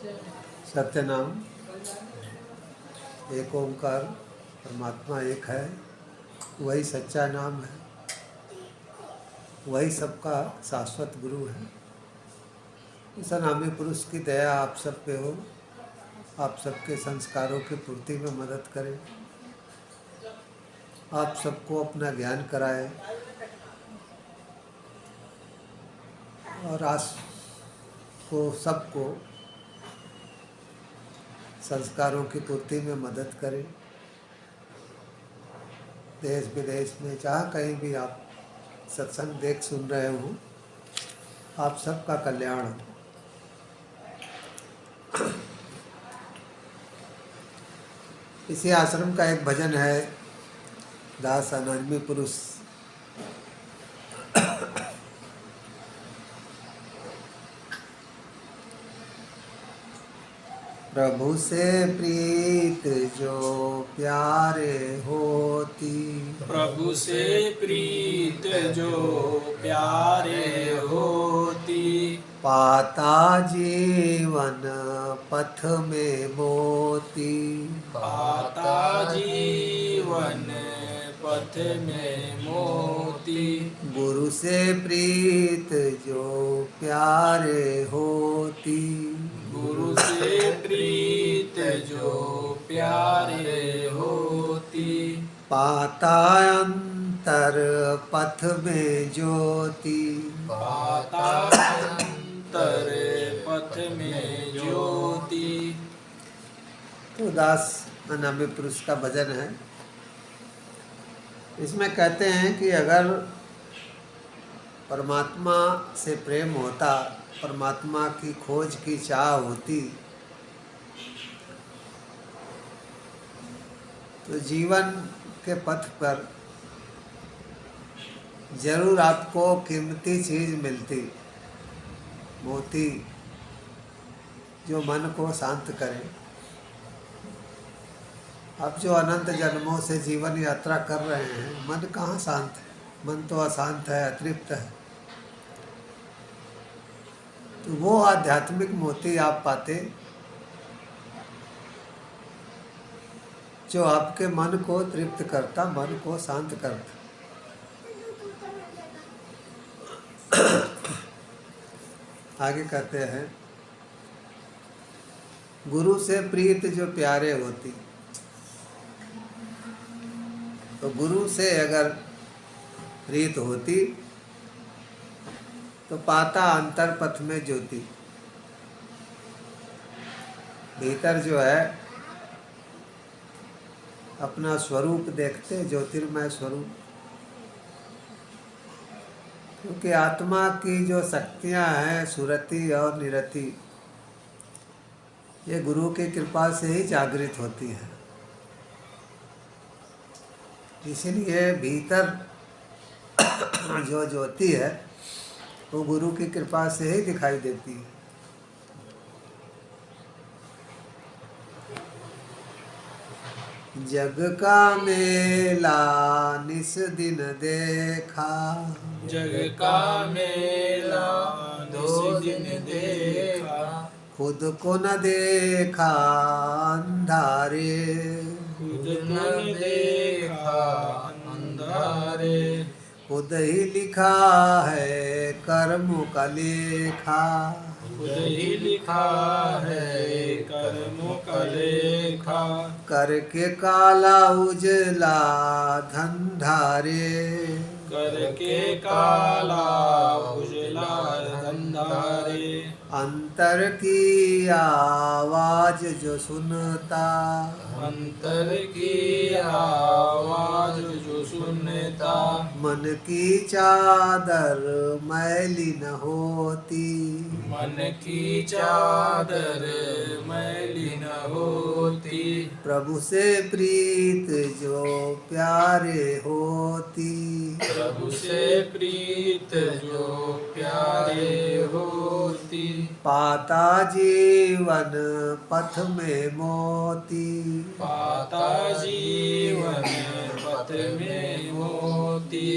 सत्य नाम एक ओंकार परमात्मा एक है, वही सच्चा नाम है, वही सबका शाश्वत गुरु है। इस अनामी पुरुष की दया आप सब पे हो, आप सबके संस्कारों की पूर्ति में मदद करे, आप सबको अपना ज्ञान कराए और आज को सबको संस्कारों की पूर्ति में मदद करे। देश विदेश में जहाँ कहीं भी आप सत्संग देख सुन रहे हो, आप सबका कल्याण हो। इसी आश्रम का एक भजन है, दास अनामी पुरुष। प्रभु से प्रीत जो प्यारे होती, प्रभु से प्रीत जो प्यारे होती, पाता जीवन पथ में मोती, पाता जीवन पथ में मोती। गुरु से प्रीत जो प्यारे होती, गुरु से प्रीत जो प्यारे होती, पाता अंतर पथ में ज्योति, पाता अंतर पथ में ज्योति। तो दास अनामी पुरुष का भजन है। इसमें कहते हैं कि अगर परमात्मा से प्रेम होता, परमात्मा की खोज की चाह होती, तो जीवन के पथ पर जरूर आपको कीमती चीज मिलती, मोती जो मन को शांत करे। अब जो अनंत जन्मों से जीवन यात्रा कर रहे हैं, मन कहाँ शांत है, मन तो अशांत है, अतृप्त है। तो वो आध्यात्मिक मोती आप पाते जो आपके मन को तृप्त करता, मन को शांत करता। आगे कहते हैं, गुरु से प्रीत जो प्यारे होती। तो गुरु से अगर प्रीत होती तो पाता अंतर पथ में ज्योति। भीतर जो है अपना स्वरूप देखते, ज्योतिर्मय स्वरूप। क्योंकि आत्मा की जो शक्तियां हैं, सुरति और निरति, ये गुरु की कृपा से ही जागृत होती है। इसलिए भीतर जो ज्योति है वो गुरु की कृपा से ही दिखाई देती है। जग का मेला निस दिन देखा, जग का मेला दो दिन देखा, खुद को न देखा अंधारे, खुद न देखा अंधारे। खुद ही लिखा है कर्मों का लेखा, खुद ही लिखा है कर्मों का लेखा, करके काला उजला धंधारे, करके काला उजला अंधारे। अंतर की आवाज जो सुनता, अंतर की आवाज जो सुनता, मन की चादर मैली न होती, मन की चादर मैली न होती। प्रभु से प्रीत जो प्यारे होती, प्रभु से प्रीत जो प्यारे होती, पाता जीवन पथ में मोती, पाता जीवन पथ में मोती।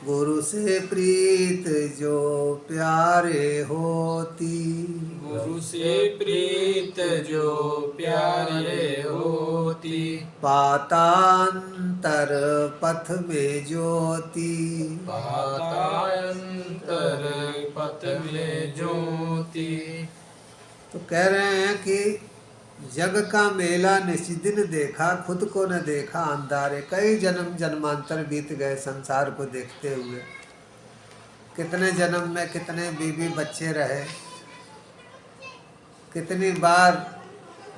गुरु से प्रीत जो प्यारे होती, गुरु से प्रीत जो प्यारे होती। पातांतर पथ में ज्योति, पातांतर पथ में ज्योति। तो कह रहे हैं कि जग का मेला निशिदिन देखा, खुद को न देखा अंधारे। कई जन्म जन्मांतर बीत गए संसार को देखते हुए। कितने जन्म में कितने बीवी बच्चे रहे, कितनी बार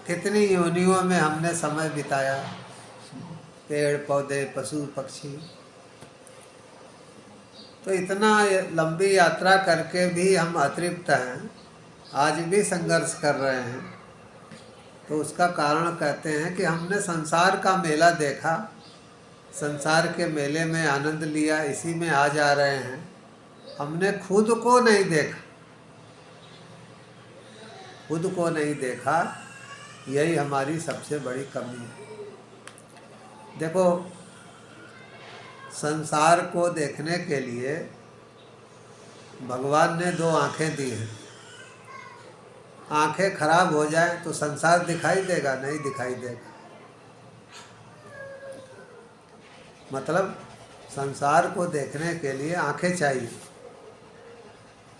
कितनी योनियों में हमने समय बिताया, पेड़ पौधे पशु पक्षी। तो इतना लंबी यात्रा करके भी हम अतृप्त हैं, आज भी संघर्ष कर रहे हैं। तो उसका कारण कहते हैं कि हमने संसार का मेला देखा, संसार के मेले में आनंद लिया, इसी में आ जा रहे हैं। हमने खुद को नहीं देखा, खुद को नहीं देखा, यही हमारी सबसे बड़ी कमी है। देखो, संसार को देखने के लिए भगवान ने दो आंखें दी हैं। आंखें खराब हो जाए तो संसार दिखाई देगा? नहीं दिखाई देगा। मतलब संसार को देखने के लिए आंखें चाहिए,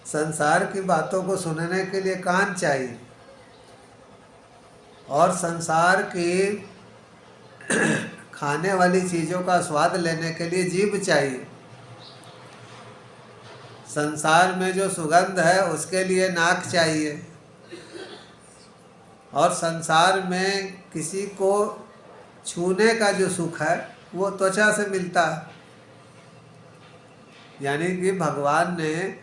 संसार की बातों को सुनने के लिए कान चाहिए, और संसार की खाने वाली चीज़ों का स्वाद लेने के लिए जीभ चाहिए। संसार में जो सुगंध है उसके लिए नाक चाहिए, और संसार में किसी को छूने का जो सुख है वो त्वचा से मिलता है। यानी कि भगवान ने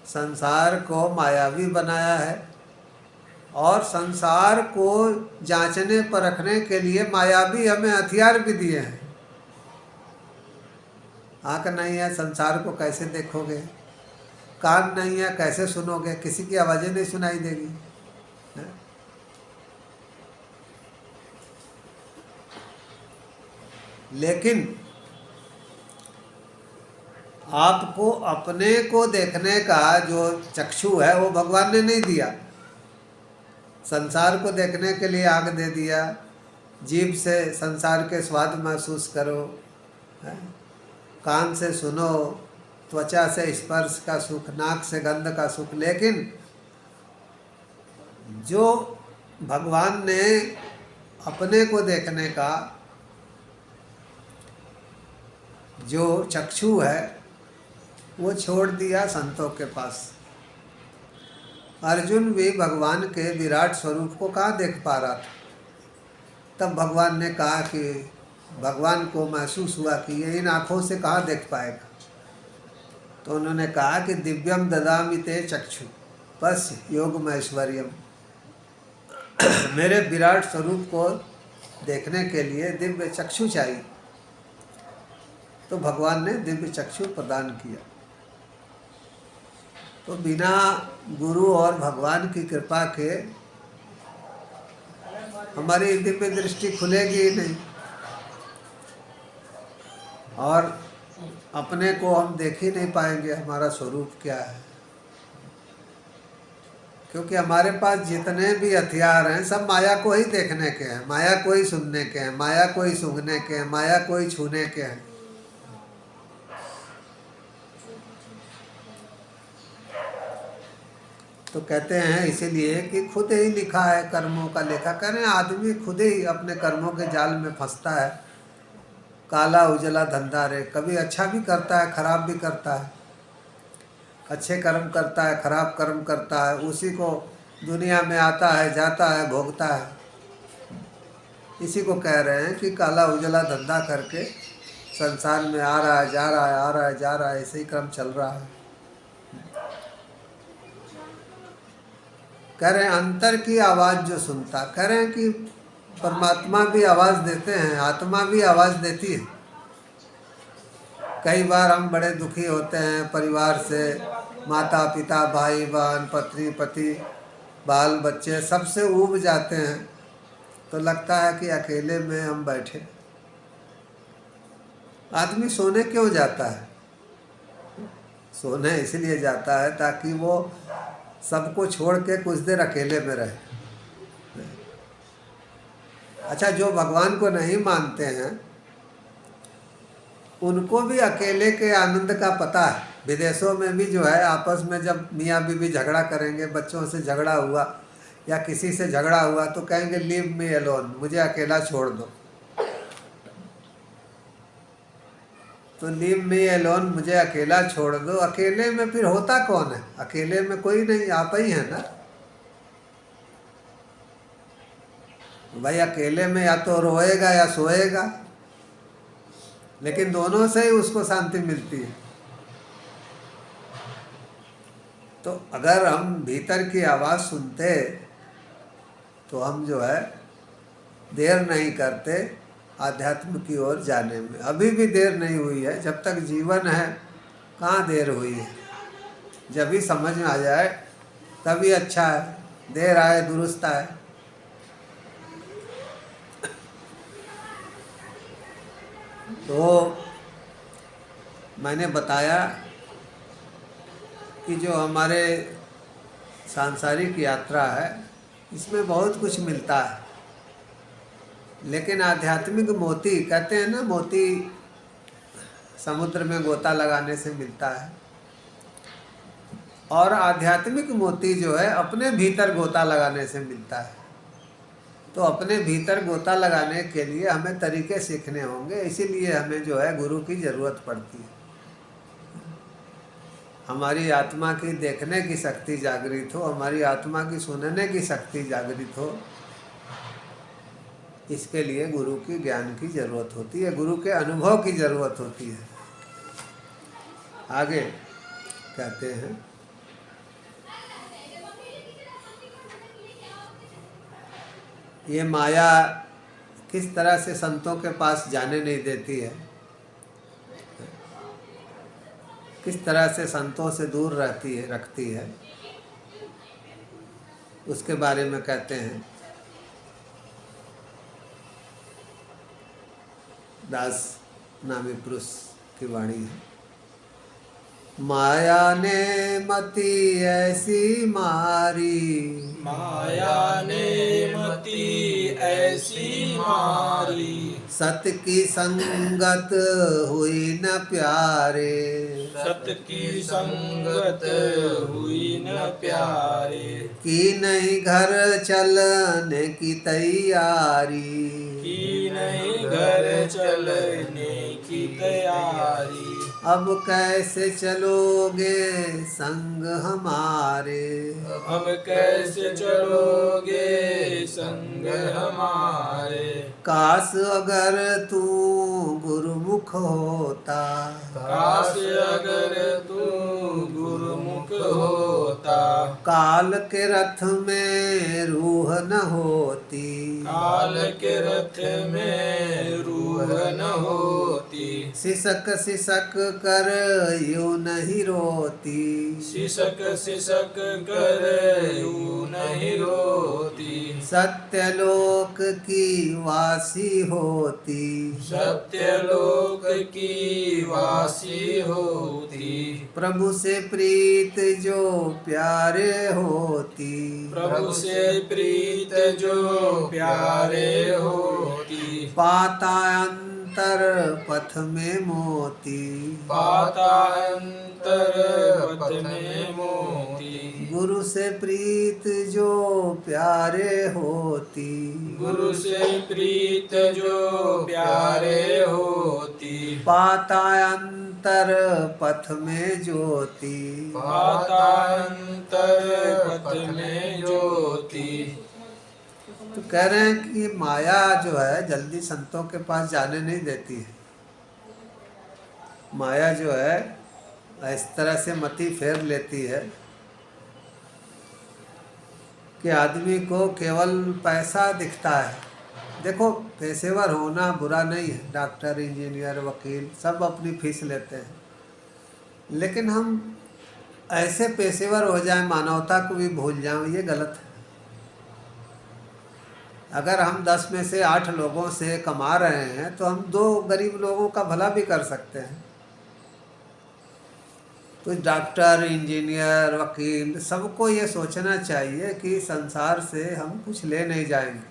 संसार को मायावी बनाया है, और संसार को जांचने परखने के लिए मायावी हमें हथियार भी दिए हैं। आँख नहीं है, संसार को कैसे देखोगे? कान नहीं है, कैसे सुनोगे? किसी की आवाज़ें नहीं सुनाई देगी। लेकिन आपको अपने को देखने का जो चक्षु है वो भगवान ने नहीं दिया। संसार को देखने के लिए आँख दे दिया, जीभ से संसार के स्वाद महसूस करो, कान से सुनो, त्वचा से स्पर्श का सुख, नाक से गंध का सुख। लेकिन जो भगवान ने अपने को देखने का जो चक्षु है वो छोड़ दिया संतों के पास। अर्जुन भी भगवान के विराट स्वरूप को कहाँ देख पा रहा था। तब भगवान ने कहा कि भगवान को महसूस हुआ कि ये इन आँखों से कहाँ देख पाएगा। तो उन्होंने कहा कि दिव्यम ददामि ते चक्षु पश्य योगम ऐश्वर्यम। मेरे विराट स्वरूप को देखने के लिए दिव्य चक्षु चाहिए। तो भगवान ने दिव्य चक्षु प्रदान किया। तो बिना गुरु और भगवान की कृपा के हमारी दिव्य दृष्टि खुलेगी ही नहीं, और अपने को हम देख ही नहीं पाएंगे हमारा स्वरूप क्या है। क्योंकि हमारे पास जितने भी हथियार हैं सब माया को ही देखने के हैं, माया को ही सुनने के हैं, माया को ही सूंघने के हैं, माया को ही छूने के हैं। तो कहते हैं इसीलिए कि खुद ही लिखा है कर्मों का लेखा। कह रहे हैं आदमी खुद ही अपने कर्मों के जाल में फंसता है। काला उजला धंधा रे, कभी अच्छा भी करता है, खराब भी करता है, अच्छे कर्म करता है, खराब कर्म करता है, उसी को दुनिया में आता है, जाता है, भोगता है। इसी को कह रहे हैं कि काला उजला धंधा करके संसार में आ रहा है, जा रहा है, आ रहा है, जा रहा है, ऐसे ही क्रम चल रहा है। कह रहे हैं अंतर की आवाज़ जो सुनता, कह रहे हैं कि परमात्मा भी आवाज़ देते हैं, आत्मा भी आवाज़ देती है। कई बार हम बड़े दुखी होते हैं, परिवार से माता पिता भाई बहन पत्नी पति बाल बच्चे सबसे ऊब जाते हैं, तो लगता है कि अकेले में हम बैठे। आदमी सोने क्यों जाता है? सोने इसलिए जाता है ताकि वो सबको छोड़ के कुछ देर अकेले में रहे। अच्छा, जो भगवान को नहीं मानते हैं उनको भी अकेले के आनंद का पता है। विदेशों में भी जो है आपस में जब मियाँ बीवी झगड़ा करेंगे, बच्चों से झगड़ा हुआ या किसी से झगड़ा हुआ तो कहेंगे लीव मी अलोन, मुझे अकेला छोड़ दो। तो लीव मी अलोन, मुझे अकेला छोड़ दो। अकेले में फिर होता कौन है? अकेले में कोई नहीं, आप ही है ना भाई। अकेले में या तो रोएगा या सोएगा, लेकिन दोनों से ही उसको शांति मिलती है। तो अगर हम भीतर की आवाज़ सुनते तो हम जो है देर नहीं करते आध्यात्म की ओर जाने में। अभी भी देर नहीं हुई है, जब तक जीवन है कहाँ देर हुई है। जब भी समझ में आ जाए तभी अच्छा है, देर आए दुरुस्त आए। तो मैंने बताया कि जो हमारे सांसारिक यात्रा है इसमें बहुत कुछ मिलता है, लेकिन आध्यात्मिक मोती, कहते हैं ना मोती समुद्र में गोता लगाने से मिलता है, और आध्यात्मिक मोती जो है अपने भीतर गोता लगाने से मिलता है। तो अपने भीतर गोता लगाने के लिए हमें तरीके सीखने होंगे, इसीलिए हमें जो है गुरु की ज़रूरत पड़ती है। हमारी आत्मा की देखने की शक्ति जागृत हो, हमारी आत्मा की सुनने की शक्ति जागृत हो, इसके लिए गुरु की ज्ञान की ज़रूरत होती है, गुरु के अनुभव की ज़रूरत होती है। आगे कहते हैं ये माया किस तरह से संतों के पास जाने नहीं देती है, किस तरह से संतों से दूर रखती है, उसके बारे में कहते हैं। दास नामी पुरुष की वाणी है। माया ने मति ऐसी मारी, माया ने मति ऐसी मारी, सत की संगत हुई न प्यारे, सत की संगत हुई न प्यारे, की नहीं घर चलने की तैयारी, की नहीं घर चलने की तैयारी। अब कैसे चलोगे संग हमारे, अब कैसे चलोगे संग हमारे। काश अगर तू गुरुमुख होता, काश अगर तू गुरुमुख होता, काल के रथ में रूह न होती, काल के रथ में रूह न होती, सिसक सिसक कर यूं नहीं रोती, सिसक सिसक कर यूं नहीं रोती, सत्यलोक की वासी होती, सत्यलोक की वासी होती, प्रभु से प्रीत जो प्यारे होती, प्रभु से प्रीत जो प्यारे होती, पाता अंतर पथ में मोती, पाता अंतर पथ में मोती, गुरु से प्रीत जो प्यारे होती, गुरु से प्रीत जो प्यारे होती, पाता अंतर पथ में ज्योति, पाता अंतर पथ में ज्योति। तो कह रहे हैं कि माया जो है जल्दी संतों के पास जाने नहीं देती है। माया जो है इस तरह से मति फेर लेती है कि आदमी को केवल पैसा दिखता है। देखो, पेशेवर होना बुरा नहीं है, डॉक्टर, इंजीनियर, वकील सब अपनी फीस लेते हैं, लेकिन हम ऐसे पेशेवर हो जाएं मानवता को भी भूल जाएं, ये गलत है। अगर हम 10 में से 8 लोगों से कमा रहे हैं तो हम 2 गरीब लोगों का भला भी कर सकते हैं। तो डॉक्टर, इंजीनियर, वकील सबको ये सोचना चाहिए कि संसार से हम कुछ ले नहीं जाएंगे,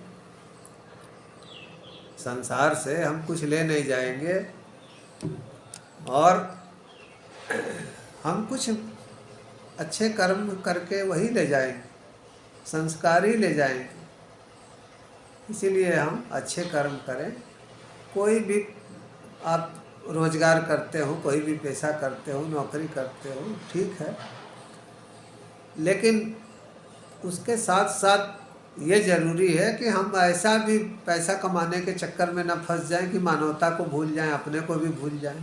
संसार से हम कुछ ले नहीं जाएंगे और हम कुछ अच्छे कर्म करके वही ले जाएंगे, संस्कार ही ले जाएंगे। इसीलिए हम अच्छे कर्म करें। कोई भी आप रोजगार करते हो, कोई भी पेशा करते हो, नौकरी करते हो, ठीक है, लेकिन उसके साथ साथ ये ज़रूरी है कि हम ऐसा भी पैसा कमाने के चक्कर में न फंस जाएं कि मानवता को भूल जाएं, अपने को भी भूल जाएं।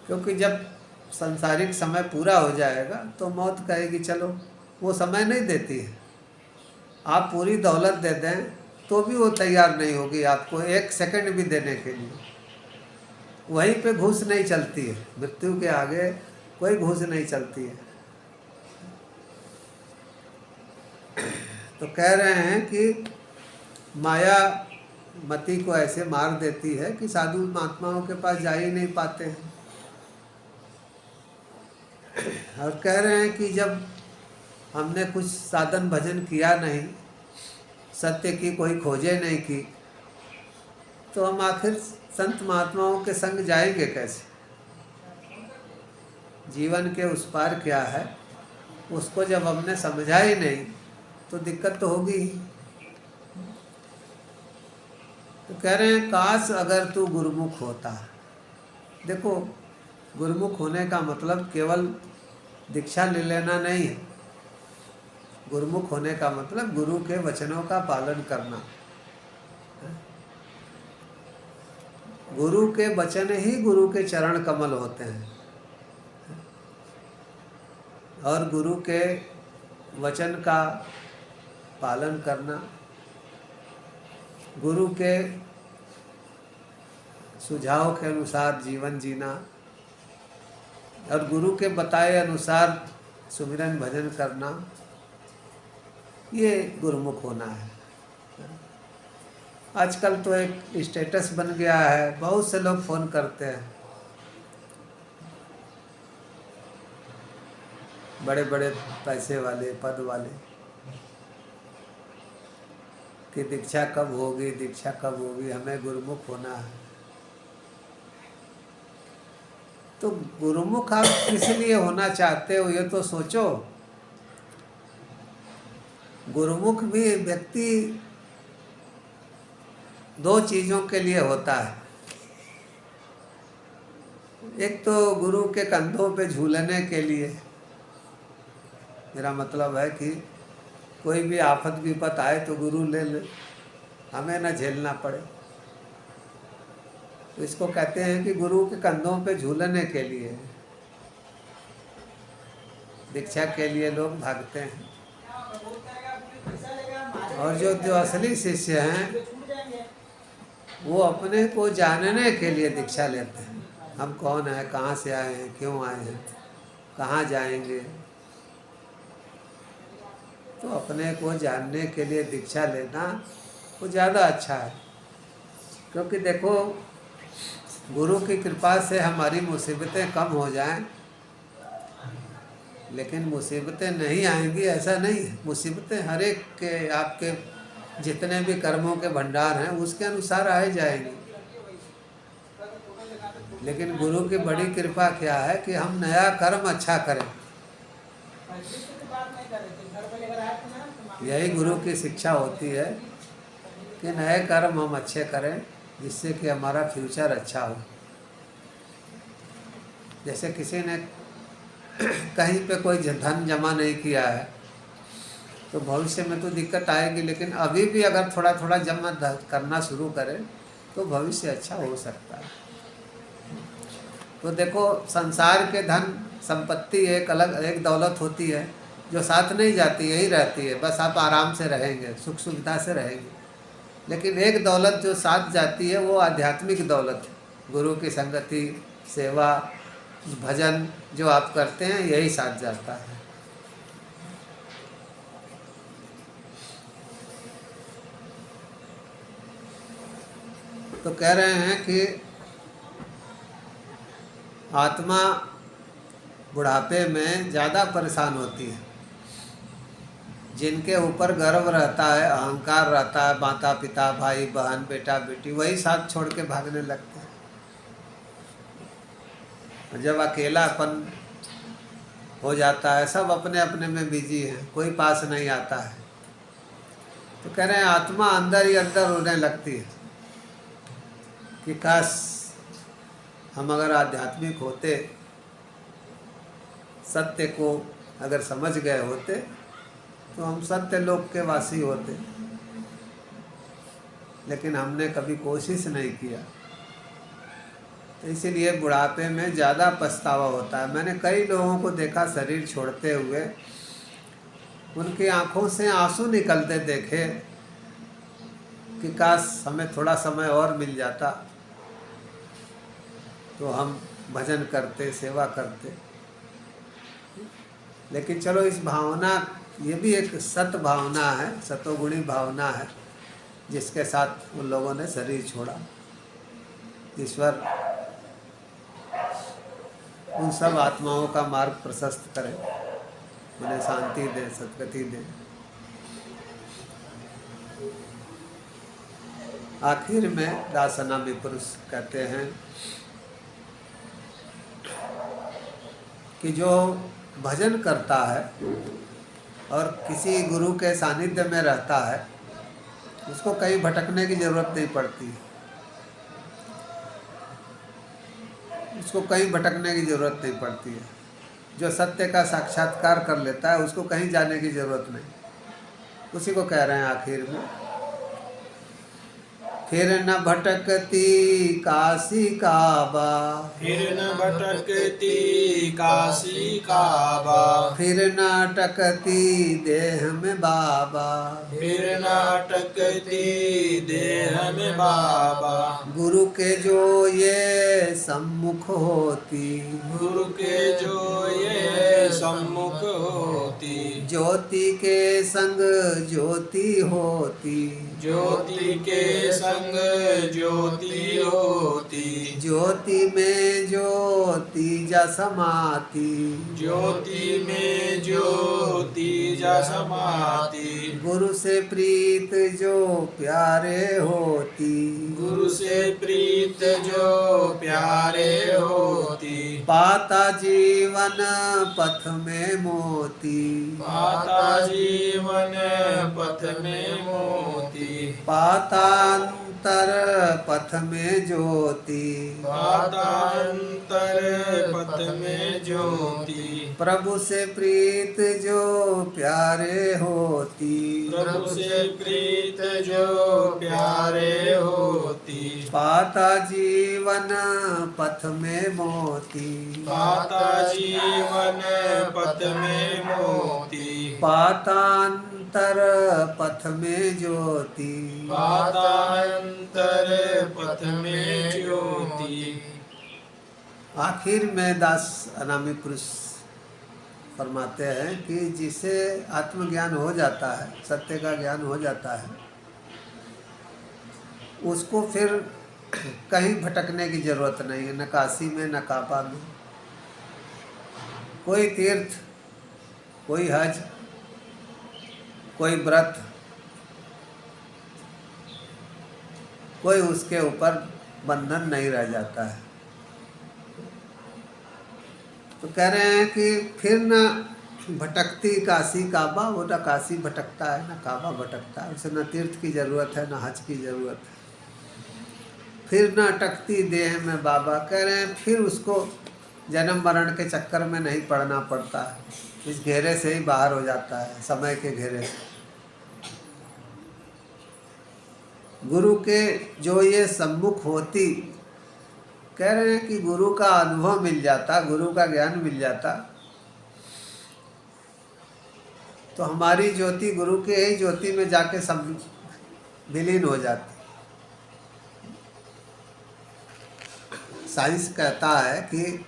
क्योंकि जब सांसारिक समय पूरा हो जाएगा तो मौत कहेगी चलो, वो समय नहीं देती है। आप पूरी दौलत दे दें तो भी वो तैयार नहीं होगी आपको एक सेकंड भी देने के लिए। वहीं पे घूस नहीं चलती है, मृत्यु के आगे कोई घूस नहीं चलती है। तो कह रहे हैं कि माया मति को ऐसे मार देती है कि साधु महात्माओं के पास जा ही नहीं पाते हैं। और कह रहे हैं कि जब हमने कुछ साधन भजन किया नहीं, सत्य की कोई खोजे नहीं की, तो हम आखिर संत महात्माओं के संग जाएंगे कैसे? जीवन के उस पार क्या है उसको जब हमने समझा ही नहीं तो दिक्कत तो होगी ही। तो कह रहे हैं काश अगर तू गुरुमुख होता। देखो, गुरुमुख होने का मतलब केवल दीक्षा ले लेना नहीं है। गुरुमुख होने का मतलब गुरु के वचनों का पालन करना। गुरु के वचन ही गुरु के चरण कमल होते हैं और गुरु के वचन का पालन करना, गुरु के सुझाव के अनुसार जीवन जीना और गुरु के बताए अनुसार सुमिरन भजन करना, ये गुरुमुख होना है। आजकल तो एक स्टेटस बन गया है, बहुत से लोग फोन करते हैं, बड़े बड़े पैसे वाले, पद वाले, कि दीक्षा कब होगी, दीक्षा कब होगी, हमें गुरुमुख होना है। तो गुरुमुख आप किस लिए होना चाहते हो ये तो सोचो। गुरुमुख भी व्यक्ति दो चीज़ों के लिए होता है। एक तो गुरु के कंधों पे झूलने के लिए, मेरा मतलब है कि कोई भी आफत विपत आए तो गुरु ले ले, हमें ना झेलना पड़े। तो इसको कहते हैं कि गुरु के कंधों पे झूलने के लिए, दीक्षा के लिए लोग भागते हैं। और जो असली शिष्य हैं वो अपने को जानने के लिए दीक्षा लेते हैं। हम कौन हैं, कहाँ से आए हैं, क्यों आए हैं, कहाँ जाएंगे। तो अपने को जानने के लिए दीक्षा लेना वो ज़्यादा अच्छा है। क्योंकि देखो, गुरु की कृपा से हमारी मुसीबतें कम हो जाएं, लेकिन मुसीबतें नहीं आएंगी ऐसा नहीं है। मुसीबतें हर एक के, आपके जितने भी कर्मों के भंडार हैं उसके अनुसार आए जाएंगी। लेकिन गुरु की बड़ी कृपा क्या है कि हम नया कर्म अच्छा करें। यही गुरु की शिक्षा होती है कि नए कर्म हम अच्छे करें जिससे कि हमारा फ्यूचर अच्छा हो। जैसे किसी ने कहीं पे कोई धन जमा नहीं किया है तो भविष्य में तो दिक्कत आएगी, लेकिन अभी भी अगर थोड़ा थोड़ा जमा करना शुरू करें तो भविष्य अच्छा हो सकता है। तो देखो, संसार के धन संपत्ति एक अलग एक दौलत होती है जो साथ नहीं जाती, यही रहती है। बस आप आराम से रहेंगे, सुख सुविधा से रहेंगे। लेकिन एक दौलत जो साथ जाती है वो आध्यात्मिक दौलत है। गुरु की संगति, सेवा, भजन जो आप करते हैं यही साथ जाता है। तो कह रहे हैं कि आत्मा बुढ़ापे में ज़्यादा परेशान होती है, जिनके ऊपर गर्व रहता है, अहंकार रहता है, माता पिता, भाई बहन, बेटा बेटी, वही साथ छोड़ के भागने लगते हैं। जब अकेलापन हो जाता है, सब अपने अपने में बिजी हैं, कोई पास नहीं आता है, तो कह रहे हैं आत्मा अंदर ही अंदर रोने लगती है कि काश हम अगर आध्यात्मिक होते, सत्य को अगर समझ गए होते, तो हम सत्य लोक के वासी होते, लेकिन हमने कभी कोशिश नहीं किया। तो इसीलिए बुढ़ापे में ज़्यादा पछतावा होता है। मैंने कई लोगों को देखा शरीर छोड़ते हुए, उनकी आंखों से आंसू निकलते देखे कि काश हमें थोड़ा समय और मिल जाता तो हम भजन करते, सेवा करते। लेकिन चलो, इस भावना, ये भी एक सत भावना है, सतोगुणी भावना है, जिसके साथ उन लोगों ने शरीर छोड़ा। ईश्वर उन सब आत्माओं का मार्ग प्रशस्त करे, उन्हें शांति दे, सद्गति दे। आखिर में दास अनामी पुरुष कहते हैं कि जो भजन करता है और किसी गुरु के सानिध्य में रहता है, उसको कहीं भटकने की जरूरत नहीं पड़ती, उसको कहीं भटकने की जरूरत नहीं पड़ती है। जो सत्य का साक्षात्कार कर लेता है, उसको कहीं जाने की जरूरत नहीं। उसी को कह रहे हैं आखिर में, फिर न भटकती काशी काबा, फिर न भटकती काशी काबा, फिर न अटकती देह में बाबा, फिर न अटकती देह में बाबा। गुरु के जो ये सम्मुख होती, गुरु के जो ये सम्मुख होती, ज्योति के संग ज्योति होती, ज्योति के संग ज्योति होती, ज्योति में ज्योति जा समाती, ज्योति में ज्योति जा समाती। गुरु से प्रीत जो प्यारे होती, गुरु से प्रीत जो प्यारे होती, पाता जीवन पथ में मोती, पाता जीवन पथ में मोती, पातांतर पथ में ज्योति, पातांतर पथ में ज्योति। प्रभु से प्रीत जो प्यारे होती, प्रभु से प्रीत जो प्यारे होती, पाता जीवन पथ में मोती, पाता जीवन पथ में मोती, पातांतर पथ में ज्योति, पातांतर पथ में ज्योति। आखिर में दास अनामी पुरुष फरमाते हैं कि जिसे आत्मज्ञान हो जाता है, सत्य का ज्ञान हो जाता है, उसको फिर कहीं भटकने की जरूरत नहीं है, न काशी में न काबा में। कोई तीर्थ, कोई हज, कोई व्रत, कोई उसके ऊपर बंधन नहीं रह जाता है। तो कह रहे हैं कि फिर न भटकती काशी काबा, वो न काशी भटकता है न काबा भटकता है, उसे न तीर्थ की ज़रूरत है न हज की ज़रूरत है। फिर न अटकती देह में बाबा, कह रहे हैं फिर उसको जन्म मरण के चक्कर में नहीं पड़ना पड़ता है, इस घेरे से ही बाहर हो जाता है, समय के घेरे से। गुरु के जो ये सम्मुख होती, कह रहे हैं कि गुरु का अनुभव मिल जाता, गुरु का ज्ञान मिल जाता, तो हमारी ज्योति गुरु के ही ज्योति में जाके सब विलीन हो जाती। साइंस कहता है कि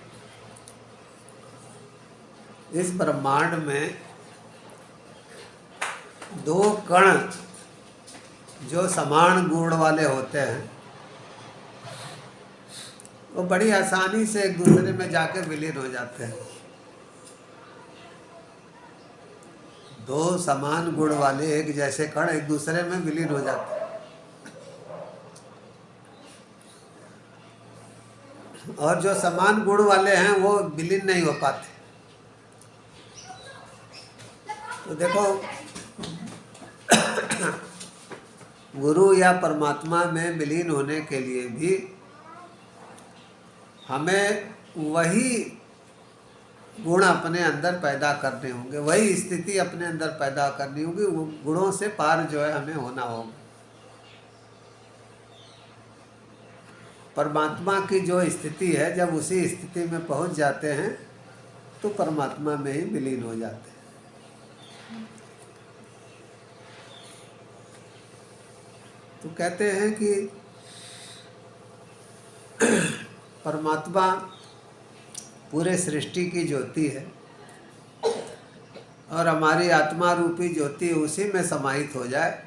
इस ब्रह्मांड में 2 कण जो समान गुण वाले होते हैं, वो बड़ी आसानी से एक दूसरे में जाके विलीन हो जाते हैं। दो समान गुण वाले एक जैसे कण एक दूसरे में विलीन हो जाते हैं, और जो समान गुण वाले हैं वो विलीन नहीं हो पाते। तो देखो, गुरु या परमात्मा में विलीन होने के लिए भी हमें वही गुण अपने अंदर पैदा करने होंगे, वही स्थिति अपने अंदर पैदा करनी होगी। वो गुणों से पार जो है हमें होना होगा। परमात्मा की जो स्थिति है, जब उसी स्थिति में पहुंच जाते हैं तो परमात्मा में ही विलीन हो जाते हैं। तो कहते हैं कि परमात्मा पूरे सृष्टि की ज्योति है और हमारी आत्मा रूपी ज्योति उसी में समाहित हो जाए।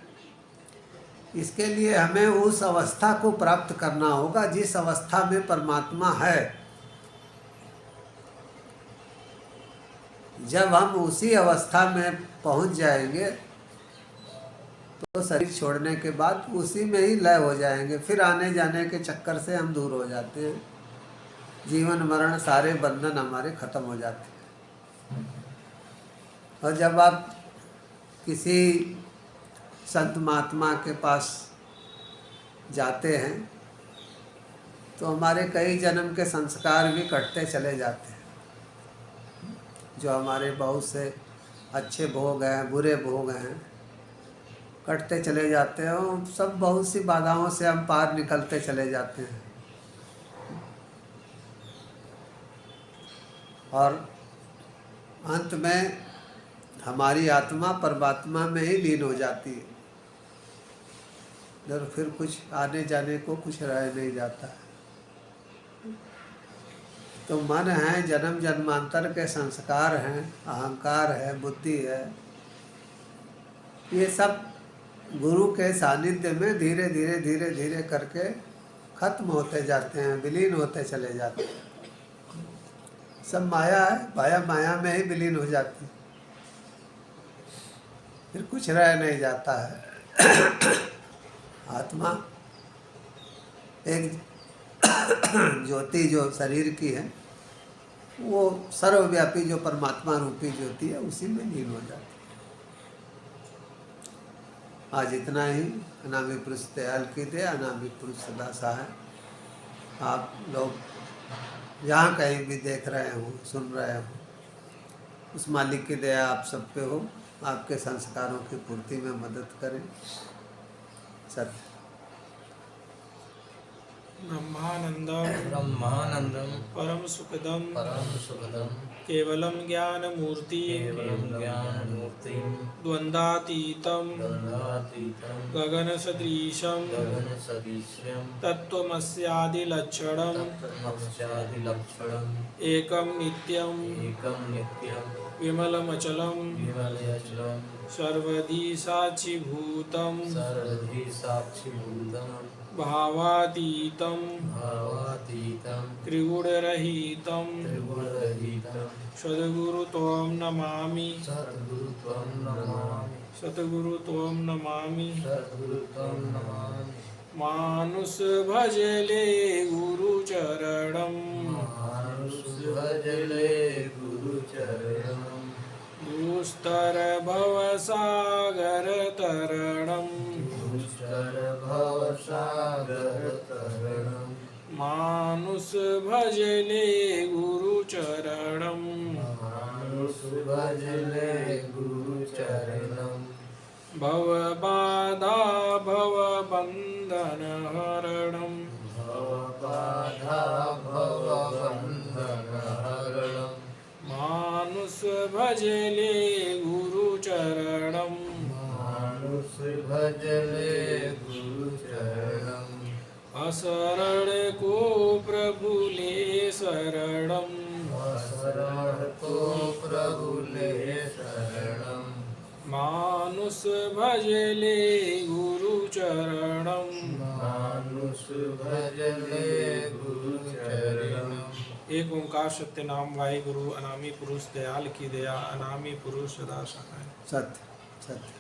इसके लिए हमें उस अवस्था को प्राप्त करना होगा जिस अवस्था में परमात्मा है। जब हम उसी अवस्था में पहुंच जाएंगे तो शरीर छोड़ने के बाद उसी में ही लय हो जाएंगे। फिर आने जाने के चक्कर से हम दूर हो जाते हैं, जीवन मरण सारे बंधन हमारे खत्म हो जाते हैं। और जब आप किसी संत महात्मा के पास जाते हैं तो हमारे कई जन्म के संस्कार भी कटते चले जाते हैं। जो हमारे बहुत से अच्छे भोग हैं, बुरे भोग हैं, कटते चले जाते हैं और सब बहुत सी बाधाओं से हम पार निकलते चले जाते हैं। और अंत में हमारी आत्मा परमात्मा में ही लीन हो जाती है, और फिर कुछ आने जाने को कुछ रह नहीं जाता है। तो मन है, जन्म जन्मांतर के संस्कार हैं, अहंकार है, बुद्धि है, ये सब गुरु के सानिध्य में धीरे धीरे धीरे धीरे करके खत्म होते जाते हैं, विलीन होते चले जाते हैं। सब माया है, माया माया में ही विलीन हो जाती है, फिर कुछ रह नहीं जाता है। आत्मा एक ज्योति जो शरीर की है, वो सर्वव्यापी जो परमात्मा रूपी ज्योति है, उसी में लीन हो जाती है। आज इतना ही। अनामी पुरुष दयाल की दे, अनामी पुरुष सदा सहाय। आप लोग जहाँ कहीं भी देख रहे हो, सुन रहे हो, उस मालिक की दया आप सब पे हो, आपके संस्कारों की पूर्ति में मदद करें। सत्य। ब्रह्मानंदम परम सुखदम केवलम ज्ञानमूर्ति द्वंद्वातीतम गगन सदृशम तत्त्वमस्यादिलक्षणम एकम नित्यम विमलमचलम सर्वधी साक्षीभूतम भावातीतम त्रिगुणरहितम सद्गुरु त्वं नमामि सद्गुरु त्वं नमामि मानुष भजले गुरुचरणम दुस्तर भवसागर तरणम मानुष भजले गुरुचरणम भवबाधा भवबंधन हरणम मानुष भजले गुरुचरणम असरण को प्रभु ले शरणम मानुष भजले गुरुचरणम एक ओंकार सत्य नाम वाहे गुरु, अनामी पुरुष दयाल की दया, अनामी पुरुष सदा सहाय। सत्य सत्य।